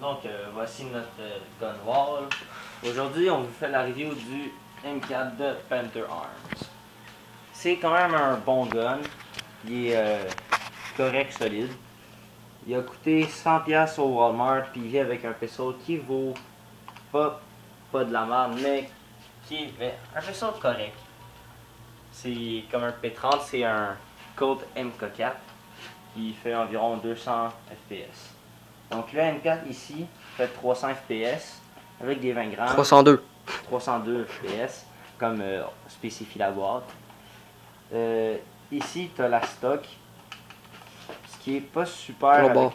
Donc voici notre gun wall. Aujourd'hui on vous fait la review du M4 de Panther Arms. C'est quand même un bon gun. Il est correct, solide. Il a coûté 100$ au Walmart, puis il vient avec un pistol qui vaut pas de la merde, mais qui est un pistol correct. C'est comme un P30, c'est un Colt MK4 qui fait environ 200 fps. Donc le M4 ici fait 300 fps avec des 20 grammes. 302 fps comme spécifie la boîte. Ici tu as la stock, ce qui est pas super avec,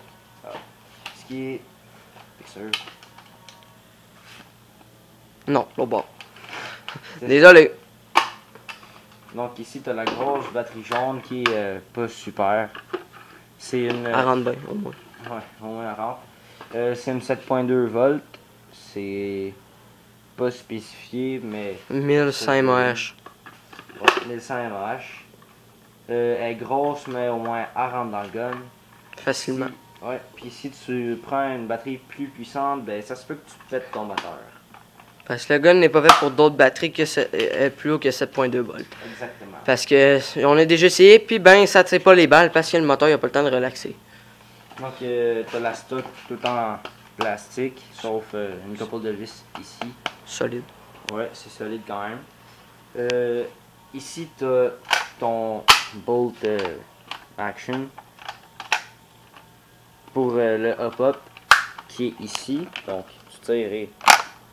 ce qui est non, l'autre bord. Désolé. Donc ici tu as la grosse batterie jaune qui est pas super. C'est une... Elle rentre bien, au moins. Ouais, au moins elle rentre. C'est une 7.2 volts. C'est pas spécifié, mais... 1100 mAh. Ouais, 1100 mAh. Elle est grosse, mais au moins elle rentre dans le gun. Facilement. Si, ouais, puis si tu prends une batterie plus puissante, ben ça se peut que tu pètes ton moteur. Parce que le gun n'est pas fait pour d'autres batteries que plus haut que 7.2 volts. Exactement. Parce que on a déjà essayé, puis ben ça tire pas les balles parce que le moteur il a pas le temps de relaxer. Donc tu as la stock tout en plastique, sauf une couple de vis ici. Solide. Ouais, c'est solide quand même. Ici tu as ton bolt action pour le hop-up qui est ici. Donc tu tires et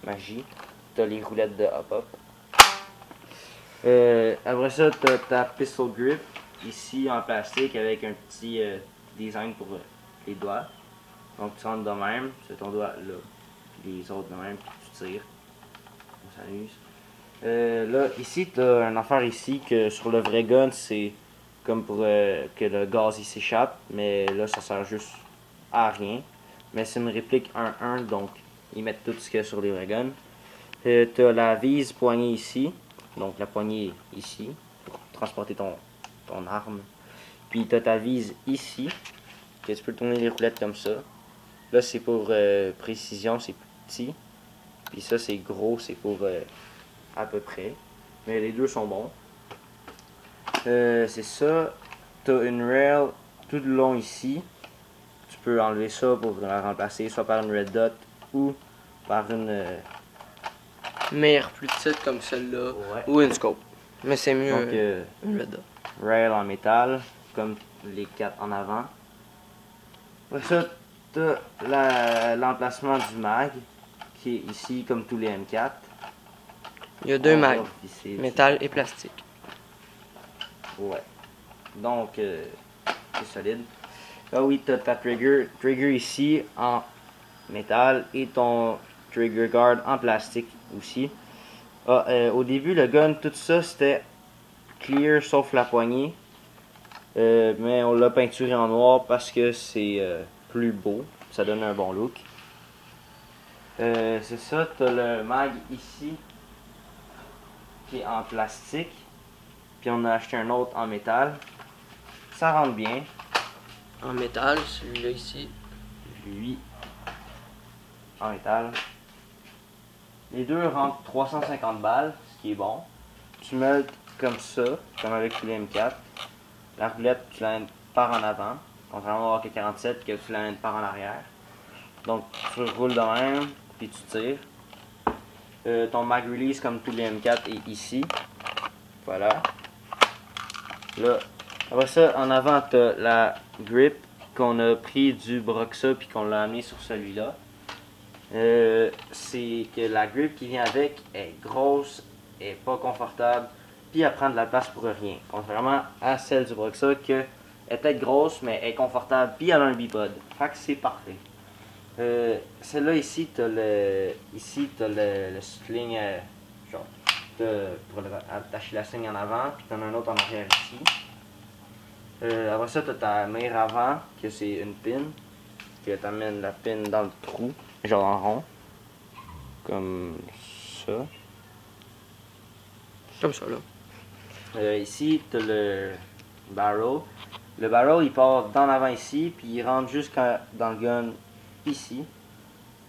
magie. Tu as les roulettes de hop-up. Après ça, tu as ta pistol grip ici en plastique avec un petit design pour les doigts. Donc tu rentres de même, c'est ton doigt là, puis les autres de même, puis tu tires. On s'amuse. Là, ici, tu as une affaire ici que sur le vrai gun, c'est comme pour que le gaz il s'échappe, mais là, ça sert juste à rien. Mais c'est une réplique 1-1, donc ils mettent tout ce qu'il y a sur les vrais guns. Tu as la vis poignée ici. Donc la poignée ici, pour transporter ton arme. Puis tu as ta vis ici, que tu peux tourner les roulettes comme ça. Là c'est pour précision, c'est plus petit. Puis ça c'est gros, c'est pour à peu près. Mais les deux sont bons. C'est ça. Tu as une rail tout le long ici. Tu peux enlever ça pour la remplacer soit par une red dot ou par une... Meilleure plus petite comme celle-là, ouais. ou une scope. Mais c'est mieux donc, une red dot. Rail en métal, comme les 4 en avant. Après ça, tu as l'emplacement du mag, qui est ici comme tous les M4. Il y a deux mags, métal et plastique. Ouais. Donc, c'est solide. Là, oui, tu as ta trigger ici en métal et ton trigger guard en plastique aussi. Au début, le gun, tout ça, c'était clear sauf la poignée. Mais on l'a peinturé en noir parce que c'est plus beau. Ça donne un bon look. C'est ça, tu as le mag ici qui est en plastique. Puis on a acheté un autre en métal. Ça rentre bien. En métal, celui-là ici. Lui, en métal. Les deux rentrent 350 balles, ce qui est bon. Tu meltes comme ça, comme avec tous les M4. La roulette, tu la mets par en avant, contrairement au AK-47 que tu la mets par en arrière. Donc tu roules de même, puis tu tires. Ton mag release, comme tous les M4, est ici. Voilà. Là, après ça, en avant, tu as la grip qu'on a pris du Broxa puis qu'on l'a amené sur celui-là. C'est que la grip qui vient avec est grosse, est pas confortable, puis elle prend de la place pour rien. Contrairement à celle du Broxa qui est peut-être grosse, mais est confortable, puis elle a un bipod. Fait que c'est parfait. Celle-là ici, tu as le sling, genre, pour attacher la sling en avant, puis tu en as un autre en arrière ici. Après ça, tu as ta mire avant, que c'est une pin, que tu amènes la pin dans le trou, genre en rond, comme ça. Comme ça, là. Ici, tu as le barrel. Le barrel, il part dans l'avant ici, puis il rentre jusqu'à dans le gun ici.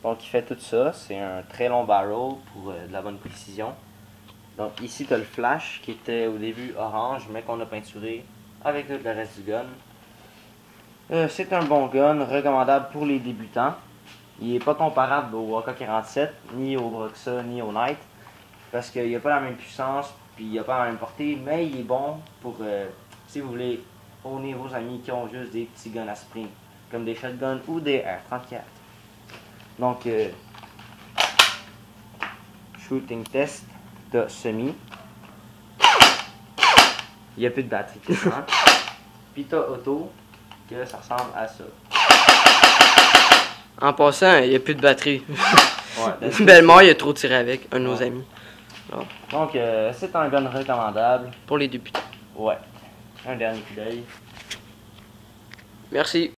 Donc il fait tout ça, c'est un très long barrel pour de la bonne précision. Donc ici tu as le flash qui était au début orange mais qu'on a peinturé avec tout le reste du gun. C'est un bon gun, recommandable pour les débutants. Il n'est pas comparable au AK-47, ni au Broxa, ni au Knight, parce qu'il n'a pas la même puissance, puis il n'a pas la même portée, mais il est bon pour si vous voulez owner vos amis qui ont juste des petits guns à spring, comme des shotguns ou des R34. Donc, shooting test de semi. Il n'y a plus de batterie quasiment. Puis t'as auto, que ça ressemble à ça. En passant, il n'y a plus de batterie. Ouais, Bellemare, il a trop tiré avec, un de nos amis. Alors, donc, c'est un gun recommandable. pour les débutants. Ouais. Un dernier coup d'œil. Merci.